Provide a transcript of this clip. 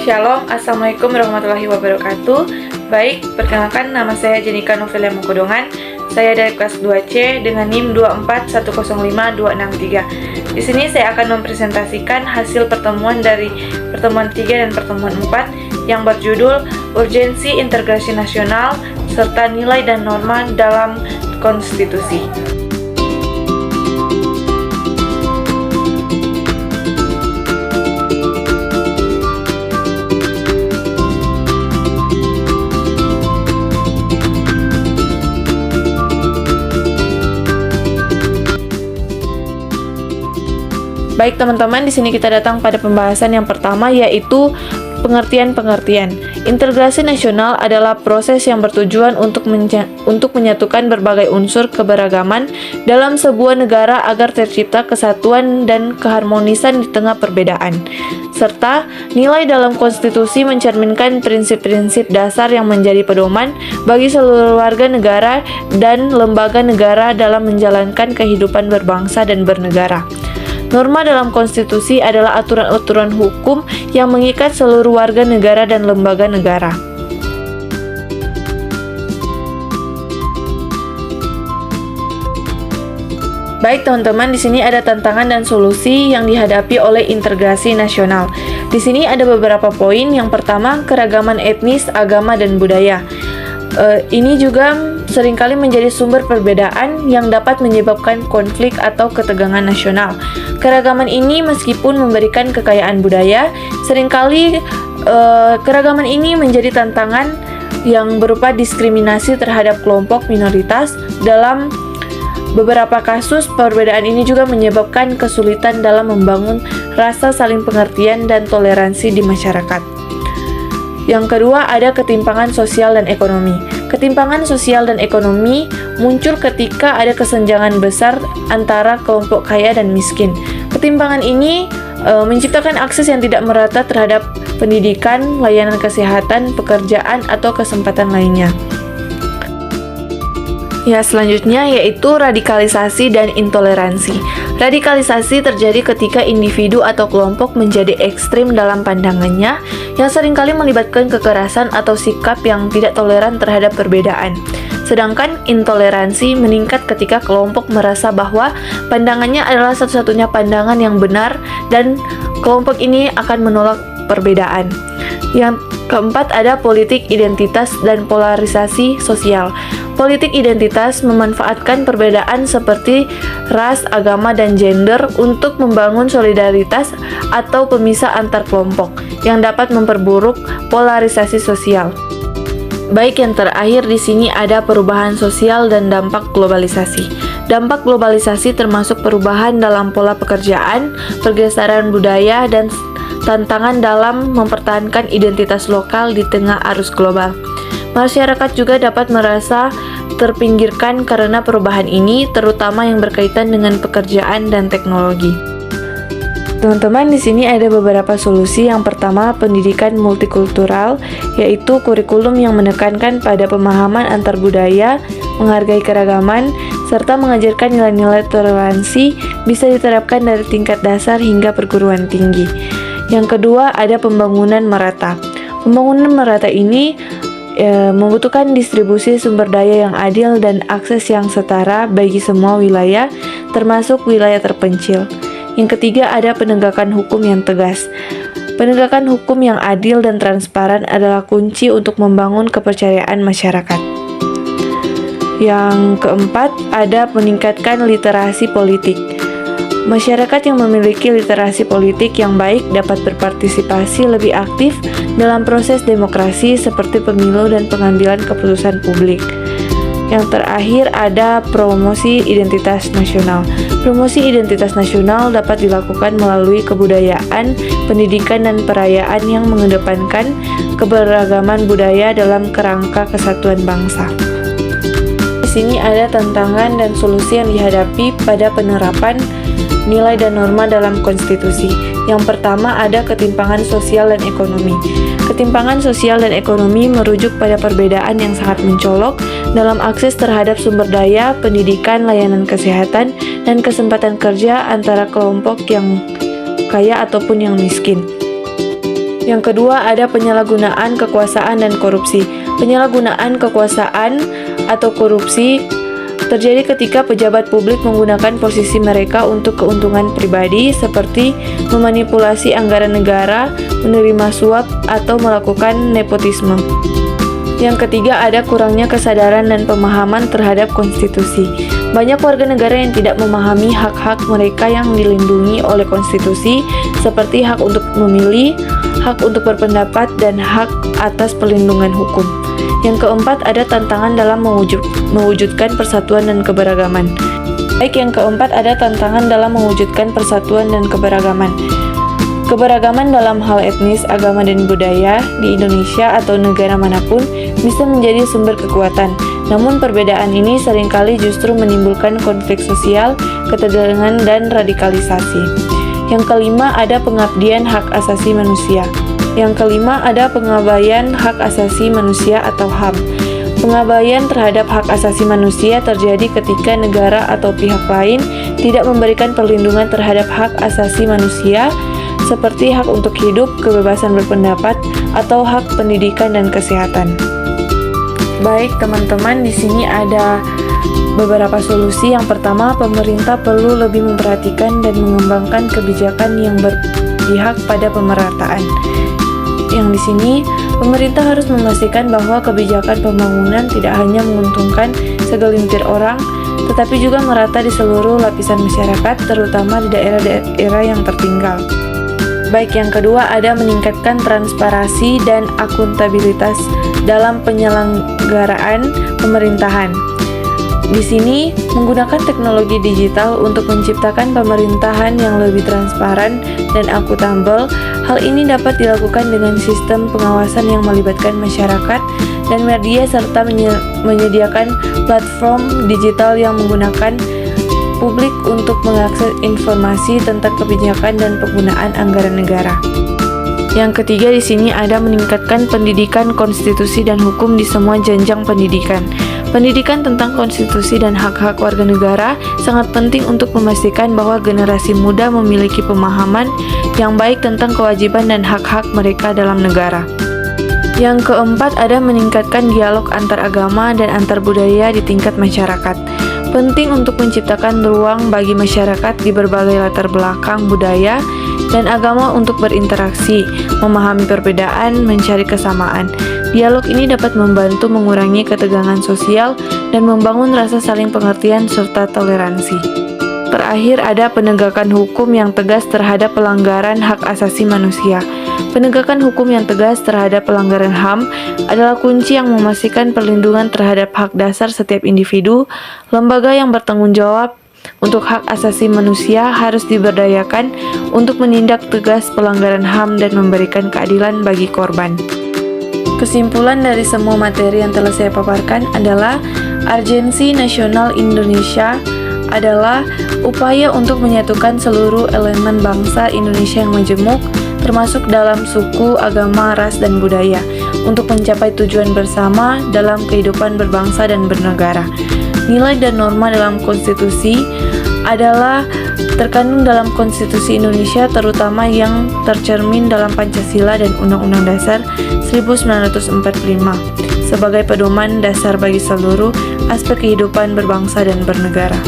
Shalom, Assalamualaikum warahmatullahi wabarakatuh. Baik, perkenalkan nama saya Jenika Novelia Mengkodongan. Saya dari kelas 2C dengan NIM 24105-263. Di sini saya akan mempresentasikan hasil pertemuan dari pertemuan 3 dan pertemuan 4 yang berjudul Urgensi Integrasi Nasional serta Nilai dan Norma dalam Konstitusi. Baik teman-teman, di sini kita datang pada pembahasan yang pertama, yaitu pengertian-pengertian. Integrasi nasional adalah proses yang bertujuan untuk menyatukan berbagai unsur keberagaman dalam sebuah negara agar tercipta kesatuan dan keharmonisan di tengah perbedaan. Serta nilai dalam konstitusi mencerminkan prinsip-prinsip dasar yang menjadi pedoman bagi seluruh warga negara dan lembaga negara dalam menjalankan kehidupan berbangsa dan bernegara. Norma dalam konstitusi adalah aturan-aturan hukum yang mengikat seluruh warga negara dan lembaga negara. Baik teman-teman, di sini ada tantangan dan solusi yang dihadapi oleh integrasi nasional. Di sini ada beberapa poin. Yang pertama, keragaman etnis, agama, dan budaya. Ini juga seringkali menjadi sumber perbedaan yang dapat menyebabkan konflik atau ketegangan nasional. Keragaman ini meskipun memberikan kekayaan budaya, seringkali keragaman ini menjadi tantangan yang berupa diskriminasi terhadap kelompok minoritas. Dalam beberapa kasus, perbedaan ini juga menyebabkan kesulitan dalam membangun rasa saling pengertian dan toleransi di masyarakat. Yang kedua, ada ketimpangan sosial dan ekonomi. Ketimpangan sosial dan ekonomi muncul ketika ada kesenjangan besar antara kelompok kaya dan miskin. Ketimpangan ini menciptakan akses yang tidak merata terhadap pendidikan, layanan kesehatan, pekerjaan, atau kesempatan lainnya. Ya, selanjutnya yaitu radikalisasi dan intoleransi. Radikalisasi terjadi ketika individu atau kelompok menjadi ekstrim dalam pandangannya, yang seringkali melibatkan kekerasan atau sikap yang tidak toleran terhadap perbedaan. Sedangkan intoleransi meningkat ketika kelompok merasa bahwa pandangannya adalah satu-satunya pandangan yang benar dan kelompok ini akan menolak perbedaan. Yang keempat, ada politik identitas dan polarisasi sosial. Politik identitas memanfaatkan perbedaan seperti ras, agama, dan gender untuk membangun solidaritas atau pemisah antar kelompok yang dapat memperburuk polarisasi sosial. Baik, yang terakhir di sini ada perubahan sosial dan dampak globalisasi. Dampak globalisasi termasuk perubahan dalam pola pekerjaan, pergeseran budaya, dan tantangan dalam mempertahankan identitas lokal di tengah arus global. Masyarakat juga dapat merasa terpinggirkan karena perubahan ini, terutama yang berkaitan dengan pekerjaan dan teknologi. Teman-teman, di sini ada beberapa solusi. Yang pertama, pendidikan multikultural, yaitu kurikulum yang menekankan pada pemahaman antar budaya, menghargai keragaman, serta mengajarkan nilai-nilai toleransi bisa diterapkan dari tingkat dasar hingga perguruan tinggi. Yang kedua, ada pembangunan merata. Pembangunan merata ini membutuhkan distribusi sumber daya yang adil dan akses yang setara bagi semua wilayah, termasuk wilayah terpencil. Yang ketiga, ada penegakan hukum yang tegas. Penegakan hukum yang adil dan transparan adalah kunci untuk membangun kepercayaan masyarakat. Yang keempat, ada meningkatkan literasi politik. Masyarakat yang memiliki literasi politik yang baik dapat berpartisipasi lebih aktif dalam proses demokrasi seperti pemilu dan pengambilan keputusan publik. Yang terakhir, ada promosi identitas nasional. Promosi identitas nasional dapat dilakukan melalui kebudayaan, pendidikan, dan perayaan yang mengedepankan keberagaman budaya dalam kerangka kesatuan bangsa. Di sini ada tantangan dan solusi yang dihadapi pada penerapan nilai dan norma dalam konstitusi. Yang pertama, ada ketimpangan sosial dan ekonomi. Ketimpangan sosial dan ekonomi merujuk pada perbedaan yang sangat mencolok dalam akses terhadap sumber daya, pendidikan, layanan kesehatan, dan kesempatan kerja antara kelompok yang kaya ataupun yang miskin. Yang kedua, ada penyalahgunaan kekuasaan dan korupsi. Penyalahgunaan kekuasaan atau korupsi terjadi ketika pejabat publik menggunakan posisi mereka untuk keuntungan pribadi, seperti memanipulasi anggaran negara, menerima suap, atau melakukan nepotisme. Yang ketiga, ada kurangnya kesadaran dan pemahaman terhadap konstitusi. Banyak warga negara yang tidak memahami hak-hak mereka yang dilindungi oleh konstitusi, seperti hak untuk memilih, hak untuk berpendapat, dan hak atas perlindungan hukum. Yang keempat, ada tantangan dalam mewujudkan persatuan dan keberagaman. Yang keempat, ada tantangan dalam mewujudkan persatuan dan keberagaman. Keberagaman dalam hal etnis, agama, dan budaya di Indonesia atau negara manapun bisa menjadi sumber kekuatan. Namun perbedaan ini seringkali justru menimbulkan konflik sosial, ketegangan, dan radikalisasi. Yang kelima, ada pengabdian hak asasi manusia. Yang kelima, ada pengabaian hak asasi manusia atau HAM. Pengabaian terhadap hak asasi manusia terjadi ketika negara atau pihak lain tidak memberikan perlindungan terhadap hak asasi manusia, seperti hak untuk hidup, kebebasan berpendapat, atau hak pendidikan dan kesehatan. Baik teman-teman, di sini ada beberapa solusi. Yang pertama, pemerintah perlu lebih memperhatikan dan mengembangkan kebijakan yang berpihak pada pemerataan. Yang di sini, pemerintah harus memastikan bahwa kebijakan pembangunan tidak hanya menguntungkan segelintir orang, tetapi juga merata di seluruh lapisan masyarakat, terutama di daerah-daerah yang tertinggal. Baik, yang kedua, ada meningkatkan transparansi dan akuntabilitas dalam penyelenggaraan pemerintahan. Di sini, menggunakan teknologi digital untuk menciptakan pemerintahan yang lebih transparan dan akuntabel. Hal ini dapat dilakukan dengan sistem pengawasan yang melibatkan masyarakat dan media, serta menyediakan platform digital yang menggunakan publik untuk mengakses informasi tentang kebijakan dan penggunaan anggaran negara. Yang ketiga, di sini ada meningkatkan pendidikan konstitusi dan hukum di semua jenjang pendidikan. Pendidikan tentang konstitusi dan hak-hak warga negara sangat penting untuk memastikan bahwa generasi muda memiliki pemahaman yang baik tentang kewajiban dan hak-hak mereka dalam negara. Yang keempat, ada meningkatkan dialog antar agama dan antar budaya di tingkat masyarakat. Penting untuk menciptakan ruang bagi masyarakat di berbagai latar belakang budaya dan agama untuk berinteraksi, memahami perbedaan, mencari kesamaan. Dialog ini dapat membantu mengurangi ketegangan sosial dan membangun rasa saling pengertian serta toleransi. Terakhir, ada penegakan hukum yang tegas terhadap pelanggaran hak asasi manusia. Penegakan hukum yang tegas terhadap pelanggaran HAM adalah kunci yang memastikan perlindungan terhadap hak dasar setiap individu. Lembaga yang bertanggung jawab untuk hak asasi manusia harus diberdayakan untuk menindak tegas pelanggaran HAM dan memberikan keadilan bagi korban. Kesimpulan dari semua materi yang telah saya paparkan adalah urgensi nasional Indonesia adalah upaya untuk menyatukan seluruh elemen bangsa Indonesia yang majemuk, termasuk dalam suku, agama, ras, dan budaya, untuk mencapai tujuan bersama dalam kehidupan berbangsa dan bernegara. Nilai dan norma dalam konstitusi adalah terkandung dalam konstitusi Indonesia, terutama yang tercermin dalam Pancasila dan Undang-Undang Dasar 1945 sebagai pedoman dasar bagi seluruh aspek kehidupan berbangsa dan bernegara.